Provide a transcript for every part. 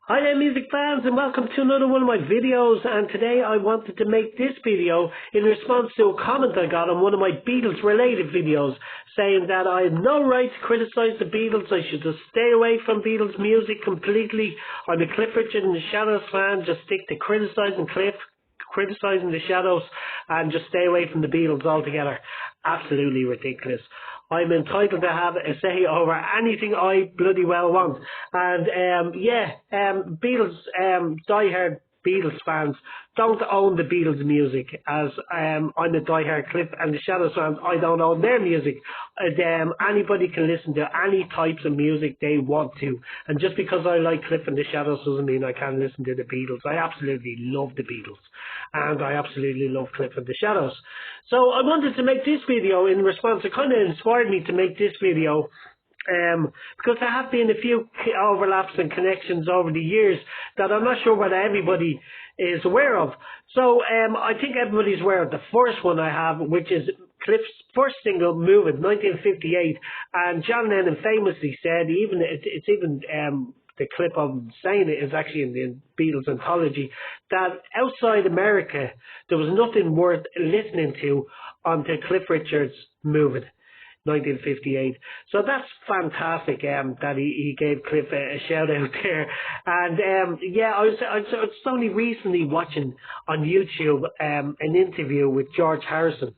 Hi there music fans and welcome to another one of my videos, and today I wanted to make this video in response to a comment I got on one of my Beatles related videos saying that I have no right to criticise the Beatles. I should just stay away from Beatles music completely. I'm a Cliff Richard and the Shadows fan. Just stick to criticising Cliff, criticising the Shadows, and just stay away from the Beatles altogether. Absolutely ridiculous. I'm entitled to have a say over anything I bloody well want. And Beatles, diehard Beatles fans don't own the Beatles music, as I'm a diehard Cliff and the Shadows fans. I don't own their music. Anybody can listen to any types of music they want to, and just because I like Cliff and the Shadows doesn't mean I can't listen to the Beatles. I absolutely love the Beatles, and I absolutely love Cliff and the Shadows. So I wanted to make this video in response. It kind of inspired me to make this video because there have been a few overlaps and connections over the years that I'm not sure whether everybody is aware of. So I think everybody's aware of the first one I have, which is Cliff's first single, Move It, 1958. And John Lennon famously said, the clip of him saying it is actually in the Beatles anthology, that outside America there was nothing worth listening to until Cliff Richard's Move It, 1958. So that's fantastic that he gave Cliff a shout out there. And I was only recently watching on YouTube an interview with George Harrison.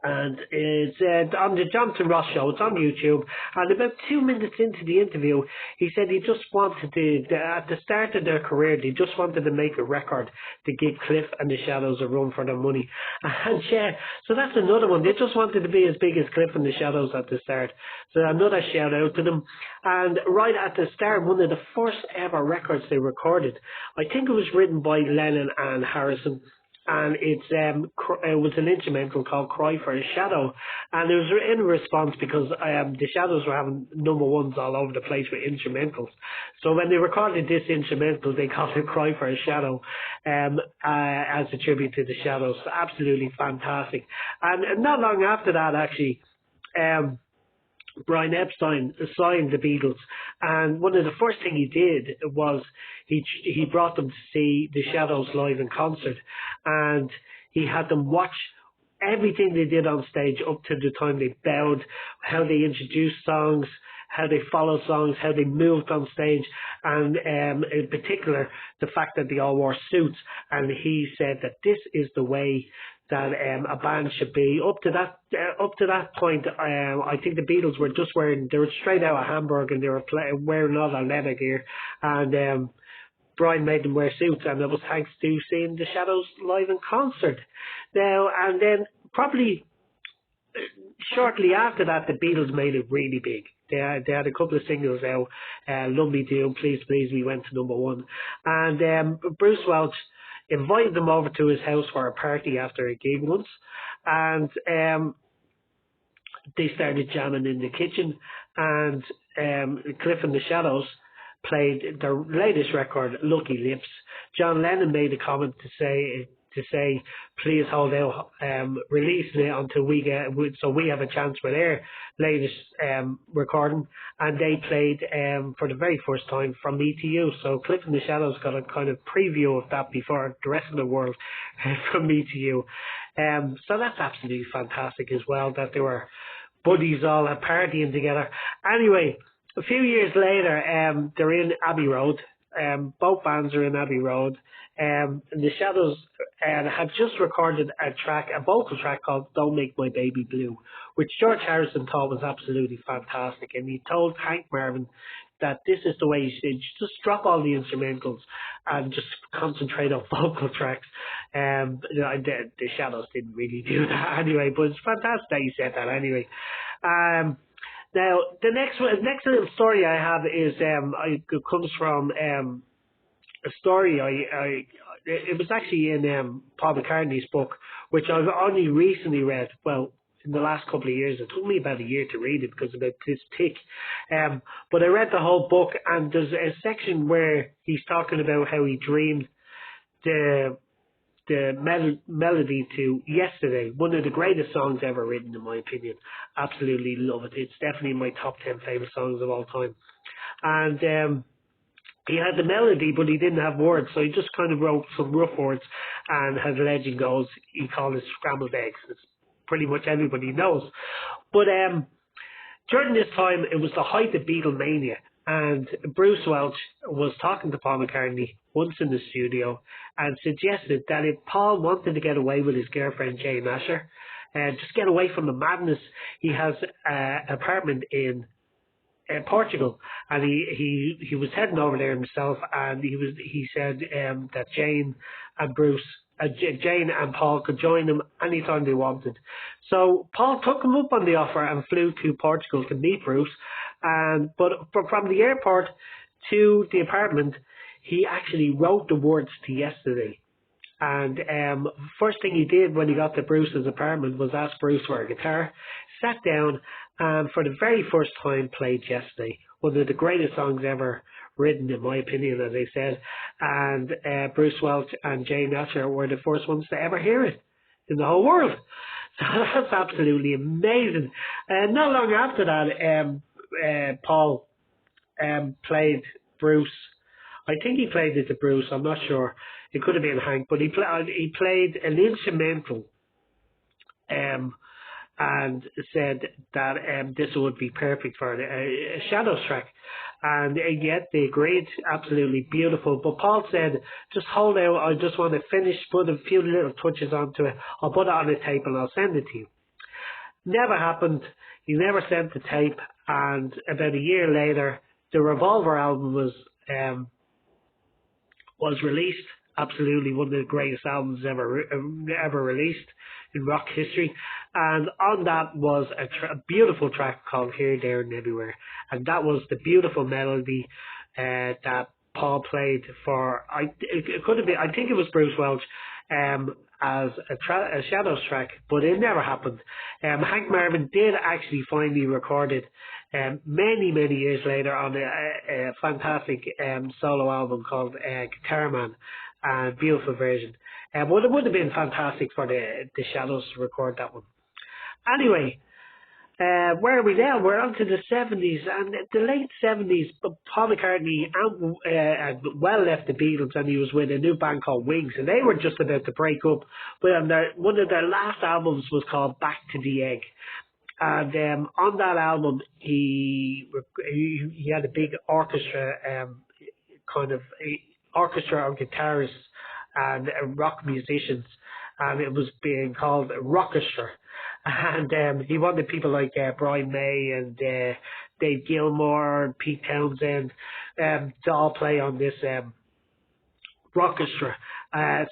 And it's on the Jonathan Ross show. It's on YouTube. And about 2 minutes into the interview, he said he just wanted to, at the start of their career, they just wanted to make a record to give Cliff and the Shadows a run for their money. And so that's another one. They just wanted to be as big as Cliff and the Shadows at the start. So another shout out to them. And right at the start, one of the first ever records they recorded, I think it was written by Lennon and Harrison. And it was an instrumental called Cry for a Shadow. And it was in response because the Shadows were having number ones all over the place with instrumentals. So when they recorded this instrumental, they called it Cry for a Shadow as a tribute to the Shadows. Absolutely fantastic. And not long after that, actually, Brian Epstein signed the Beatles, and one of the first thing he did was he brought them to see the Shadows live in concert, and he had them watch everything they did on stage up to the time they bowed, how they introduced songs, how they followed songs, how they moved on stage, and in particular the fact that they all wore suits. And he said that this is the way that a band should be. Up to that point, I think the Beatles were just they were straight out of Hamburg, and they were wearing all their leather gear, and Brian made them wear suits, and it was thanks to seeing the Shadows live in concert. Now, and then probably shortly after that, the Beatles made it really big. They had a couple of singles out, Love Me Do, Please Please Me went to number one, and Bruce Welch invited them over to his house for a party after a gig once, and they started jamming in the kitchen, and Cliff and the Shadows played their latest record, Lucky Lips. John Lennon made a comment to say, please hold out releasing it until we have a chance for their latest recording. And they played for the very first time From Me to You. So Cliff and the Shadows got a kind of preview of that before the rest of the world, From Me to You. So that's absolutely fantastic as well, that they were buddies all partying together. Anyway, a few years later, they're in Abbey Road. Both bands are in Abbey Road. The Shadows had just recorded a vocal track called Don't Make My Baby Blue, which George Harrison thought was absolutely fantastic. And he told Hank Marvin that this is the way you should just drop all the instrumentals and just concentrate on vocal tracks. The Shadows didn't really do that anyway, but it's fantastic that he said that anyway. Now, the next little story I have is it comes from a story it was actually in Paul McCartney's book, which I've only recently read. Well, in the last couple of years. It took me about a year to read it because of this tick. But I read the whole book, and there's a section where he's talking about how he dreamed the melody to Yesterday, one of the greatest songs ever written, in my opinion. Absolutely love it. It's definitely my top 10 favorite songs of all time. And He had the melody, but he didn't have words, so he just kind of wrote some rough words. And as legend goes, he called it scrambled eggs. It's pretty much everybody knows. But during this time, it was the height of Beatlemania, and Bruce Welch was talking to Paul McCartney once in the studio and suggested that if Paul wanted to get away with his girlfriend Jane Asher, just get away from the madness, he has an apartment in Portugal, and he was heading over there himself, and he said that Jane and Jane and Paul could join him anytime they wanted. So Paul took him up on the offer and flew to Portugal to meet Bruce. But from the airport to the apartment, he actually wrote the words to Yesterday. And first thing he did when he got to Bruce's apartment was ask Bruce for a guitar, sat down, and for the very first time played Yesterday, one of the greatest songs ever written, in my opinion, as I said. And Bruce Welch and Jane Asher were the first ones to ever hear it in the whole world. So that's absolutely amazing. And not long after that, Paul played Bruce. I think he played it to Bruce. I'm not sure. It could have been Hank, but he played an instrumental, and said that this would be perfect for a Shadows track. And yet they agreed. Absolutely beautiful. But Paul said, just hold out. I just want to finish, put a few little touches onto it. I'll put it on a tape and I'll send it to you. Never happened. He never sent the tape. And about a year later, the Revolver album was released. Absolutely one of the greatest albums ever released in rock history. And on that was a beautiful track called Here, There and Everywhere. And that was the beautiful melody that Paul played for, it could have been, I think it was Bruce Welch, as a Shadows track, but it never happened. Hank Marvin did actually finally record it many years later on a fantastic solo album called Guitar Man, beautiful version. But it would have been fantastic for the Shadows to record that one. Anyway, where are we now? We're on to the 70s, and the late 70s, Paul McCartney had well left the Beatles, and he was with a new band called Wings, and they were just about to break up. But one of their last albums was called Back to the Egg. And on that album, he had a big orchestra, kind of orchestra of guitarists and rock musicians, and it was being called Rockestra. And he wanted people like Brian May and Dave Gilmour and Pete Townsend to all play on this Rockestra.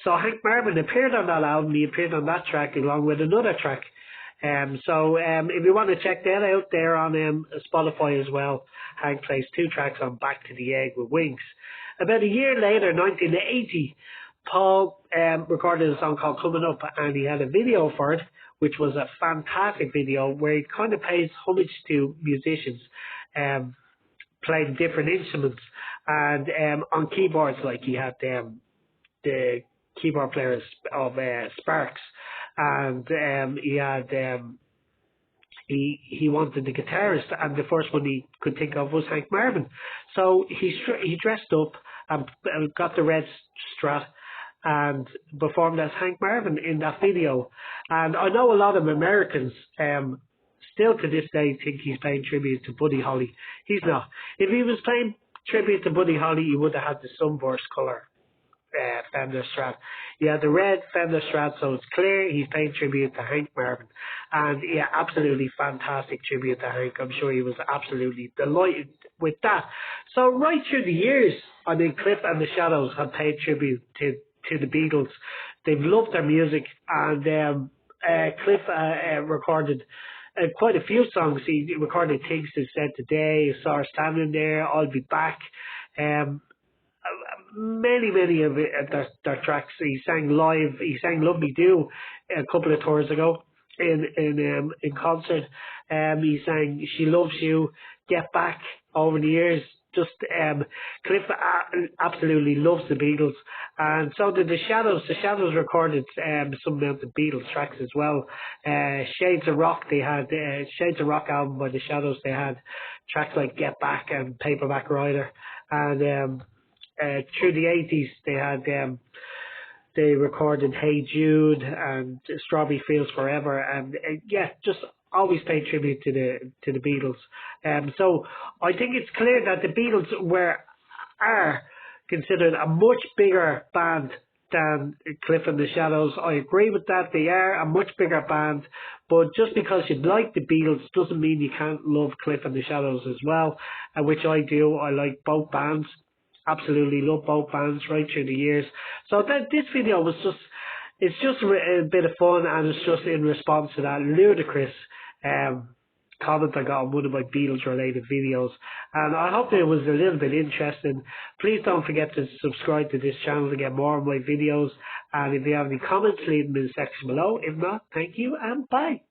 So Hank Marvin appeared on that album. He appeared on that track along with another track. So if you want to check that out there on Spotify as well, Hank plays 2 tracks on Back to the Egg with Wings. About a year later, 1980, Paul recorded a song called Coming Up, and he had a video for it, which was a fantastic video where he kind of pays homage to musicians playing different instruments. And on keyboards, like he had the keyboard players of Sparks, and he had he wanted the guitarist, and the first one he could think of was Hank Marvin. So he dressed up and got the red Strat and performed as Hank Marvin in that video. And I know a lot of Americans still to this day think he's paying tribute to Buddy Holly. He's not. If he was paying tribute to Buddy Holly, he would have had the sunburst colour Fender Strat. He had the red Fender Strat, so it's clear he's paying tribute to Hank Marvin. And yeah, absolutely fantastic tribute to Hank. I'm sure he was absolutely delighted with that. So right through the years, I mean, Cliff and the Shadows have paid tribute to the Beatles. They've loved their music, and Cliff recorded quite a few songs. He recorded Things to Said Today, Saw Her Standing There, I'll Be Back. Many of their tracks. He sang live. He sang "Love Me Do" a couple of tours ago in concert. He sang "She Loves You," "Get Back" over the years. Just Cliff absolutely loves the Beatles, and so did the Shadows. The Shadows recorded some amount of Beatles tracks as well. Shades of Rock. They had Shades of Rock album by the Shadows. They had tracks like "Get Back" and "Paperback Writer," and through the 80s they had they recorded Hey Jude and Strawberry Fields Forever, and yeah, just always pay tribute to the Beatles. So I think it's clear that the Beatles are considered a much bigger band than Cliff and the Shadows. I agree with that. They are a much bigger band, but just because you like the Beatles doesn't mean you can't love Cliff and the Shadows as well, which I do. I like both bands. Absolutely love both bands right through the years. So this video was it's just a bit of fun, and it's just in response to that ludicrous comment I got on one of my Beatles related videos, and I hope it was a little bit interesting. Please don't forget to subscribe to this channel to get more of my videos, and if you have any comments, leave them in the section below. If not, thank you and bye.